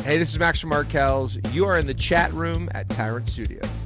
Hey, this is Max from Arkells. You are in the chat room at Tyrant Studios.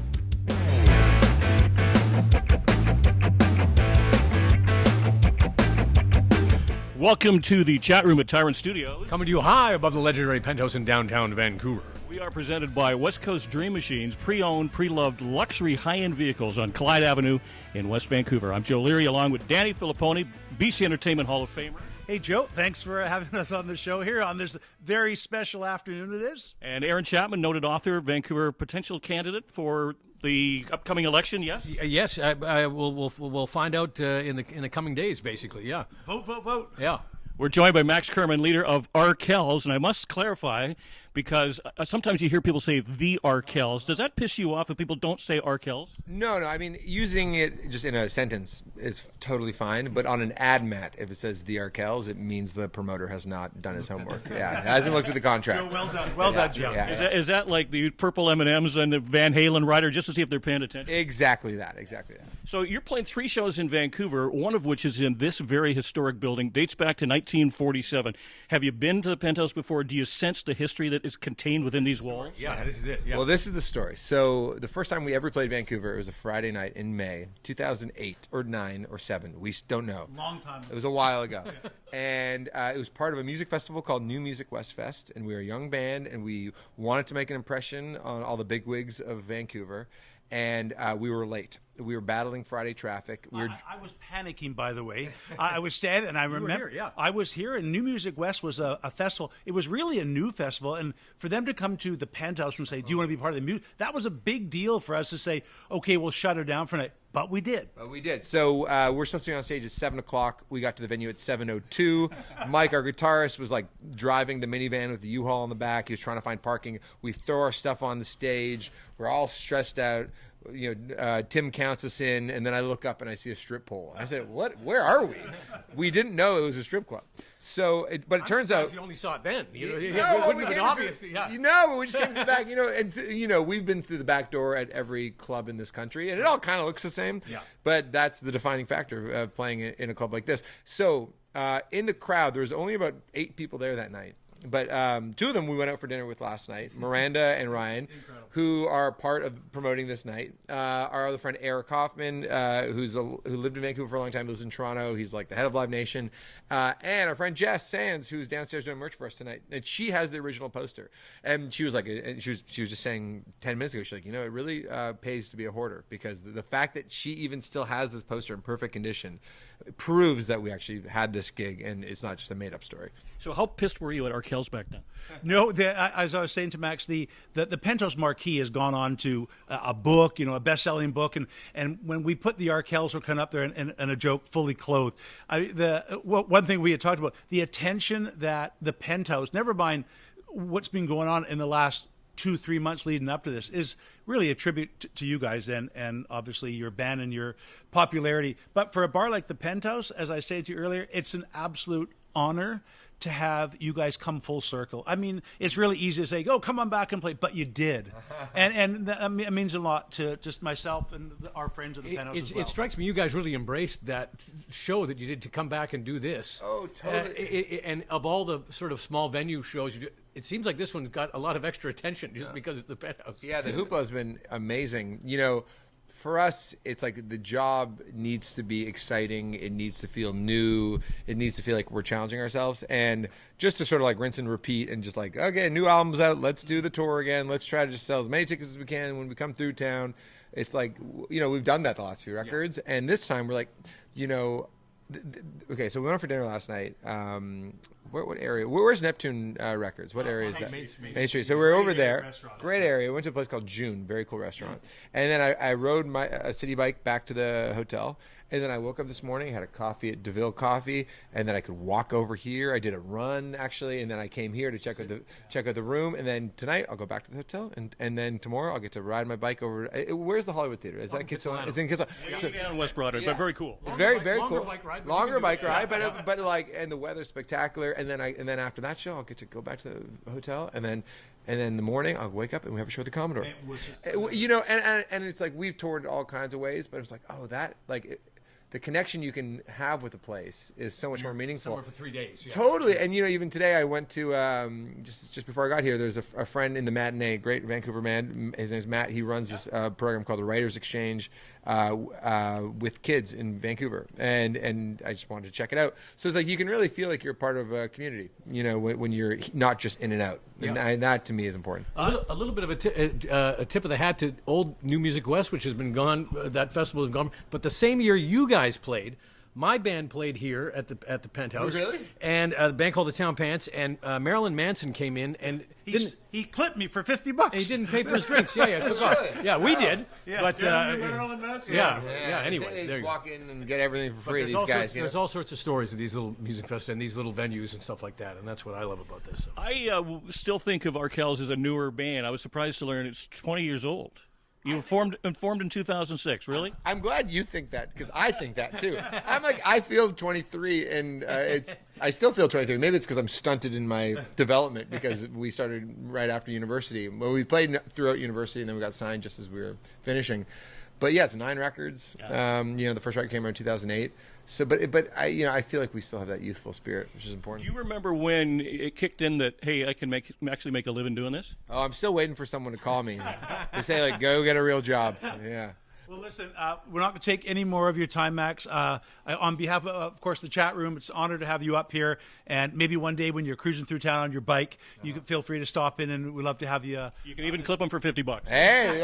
Welcome to the chat room at Tyrant Studios. Coming to you high above the legendary penthouse in downtown Vancouver. We are presented by West Coast Dream Machines, pre-owned, pre-loved luxury high-end vehicles on Clyde Avenue in West Vancouver. I'm Joe Leary along with Danny Filipponi, BC Entertainment Hall of Famer. Hey, Joe, thanks for having us on the show here on this very special afternoon it is. And Aaron Chapman, noted author, Vancouver potential candidate for the upcoming election, yes? Yes, we'll find out in the coming days, basically, yeah. Vote, vote, vote. Yeah. We're joined by Max Kerman, leader of Arkells, and I must clarify, because sometimes you hear people say the Arkells. Does that piss you off if people don't say Arkells? No, I mean, using it just in a sentence is totally fine, but on an ad mat, if it says the Arkells, it means the promoter has not done his homework. Yeah, hasn't looked at the contract. Joe, well done, Joe. Yeah. Is that like the purple M&Ms and the Van Halen rider, just to see if they're paying attention? Exactly that. So you're playing 3 shows in Vancouver, one of which is in this very historic building, dates back to 1947. Have you been to the Penthouse before? Do you sense the history that is contained within these walls? Yeah, this is it. Yeah. Well, this is the story. So the first time we ever played Vancouver, it was a Friday night in May, 2008 or 9 or 7. We don't know. Long time ago. It was a while ago. And it was part of a music festival called New Music West Fest. And we were a young band, and we wanted to make an impression on all the bigwigs of Vancouver. And we were late. We were battling Friday traffic. I was panicking, by the way. I was standing, and I remember I was here, and New Music West was a festival. It was really a new festival, and for them to come to the Penthouse and say, do you want to be part of the music? That was a big deal for us to say, okay, we'll shut her down for a night. But we did. So we're supposed to be on stage at 7 o'clock. We got to the venue at 7:02. Mike, our guitarist, was like driving the minivan with the U-Haul in the back. He was trying to find parking. We throw our stuff on the stage. We're all stressed out. Tim counts us in, and then I look up and I see a strip pole. I said, "What? Where are we?" We didn't know it was a strip club. So, but it turns out you only saw it then. It wouldn't have been obvious. But we just came to the back. We've been through the back door at every club in this country, and it all kind of looks the same. Yeah. But that's the defining factor of playing in a club like this. So, in the crowd, there was only about 8 people there that night. But 2 of them we went out for dinner with last night, Miranda and Ryan, who are part of promoting this night. Our other friend, Eric Hoffman, who lived in Vancouver for a long time, lives in Toronto. He's like the head of Live Nation. And our friend Jess Sands, who's downstairs doing merch for us tonight. And she has the original poster. And she was like, she was just saying 10 minutes ago, she's like, it really pays to be a hoarder, because the fact that she even still has this poster in perfect condition proves that we actually had this gig, and it's not just a made-up story. So how pissed were you at Arkells back then? No, as I was saying to Max, the Penthouse marquee has gone on to a book, a best-selling book, and when we put the Arkells, we're kind of up there and a joke, fully clothed. One thing we had talked about, the attention that the Penthouse, never mind what's been going on in the last 2-3 months leading up to this, is really a tribute to you guys and obviously your band and your popularity. But for a bar like the Penthouse, as I said to you earlier, it's an absolute honor to have you guys come full circle. I mean, it's really easy to say, come on back and play, but you did. and that means a lot to just myself and our friends at the Penthouse as well. It strikes me you guys really embraced that show that you did to come back and do this. Oh, totally. And of all the sort of small venue shows you do, it seems like this one's got a lot of extra attention just because it's the Penthouse. Yeah, the hoopla has been amazing. For us, it's like the job needs to be exciting. It needs to feel new. It needs to feel like we're challenging ourselves. And just to sort of like rinse and repeat and just like, okay, new album's out. Let's do the tour again. Let's try to just sell as many tickets as we can when we come through town. It's like, we've done that the last few records. Yeah. And this time we're like, okay, so we went out for dinner last night. What area? Where's Neptune Records? What area is that? Main Street. So we're over there. Great area. We went to a place called June. Very cool restaurant. And then I rode a city bike back to the hotel. And then I woke up this morning, had a coffee at DeVille Coffee, and then I could walk over here. I did a run, actually, and then I came here to check out the room. And then tonight I'll go back to the hotel, and then tomorrow I'll get to ride my bike over. Where's the Hollywood Theater? Is that Kitsilano? It's in Kitsilano. So, down West Broadway, but very cool. It's very cool. Longer bike ride, yeah. but like, and the weather's spectacular. And then after that show, I'll get to go back to the hotel, and then in the morning, I'll wake up and we have a show at the Commodore. And it's like we've toured all kinds of ways, but it's like, the connection you can have with a place is so much more meaningful. Somewhere for 3 days. Yeah. Totally, and even today I went to just before I got here. There's a friend in the matinee, great Vancouver man. His name's Matt. He runs this program called the Writers Exchange with kids in Vancouver, and I just wanted to check it out. So it's like you can really feel like you're part of a community, when you're not just in and out, and that to me is important. A little bit of a tip of the hat to Old New Music West, which has been gone. That festival has gone, but the same year you guys played, my band played here at the Penthouse. Really? And a band called the Town Pants, and Marilyn Manson came in and He clipped me for $50. he didn't pay for his drinks. Yeah, took off. Yeah, we did. Yeah. But Marilyn Manson. yeah. Anyway, they there just you go. walk in and get everything for But free. These guys, there's all sorts of stories of these little music festivals and these little venues and stuff like that, and that's what I love about this. So. I still think of Arkells as a newer band. I was surprised to learn it's 20 years old. You formed in 2006, really? I'm glad you think that because I think that too. I'm like, I feel 23, and I still feel 23. Maybe it's because I'm stunted in my development because we started right after university. Well, we played throughout university, and then we got signed just as we were finishing. But yeah, it's 9 records. Yeah. The first record came out in 2008. So, but I feel like we still have that youthful spirit, which is important. Do you remember when it kicked in that, hey, I can actually make a living doing this? Oh, I'm still waiting for someone to call me. They say like, go get a real job. Yeah. Well, listen, we're not going to take any more of your time, Max. On behalf of course, the chat room, it's an honor to have you up here. And maybe one day when you're cruising through town on your bike, you can feel free to stop in, and we'd love to have you. You can even clip them for $50. Hey,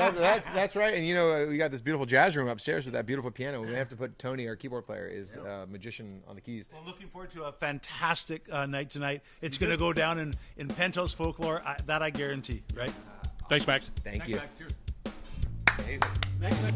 that's right. And we got this beautiful jazz room upstairs with that beautiful piano. We have to put Tony, our keyboard player, is a magician on the keys. Well, looking forward to a fantastic night tonight. It's going to go down in Penthouse folklore. That I guarantee, right? Thanks, Max. Thank you. Max, cheers. Amazing. Thanks, Max.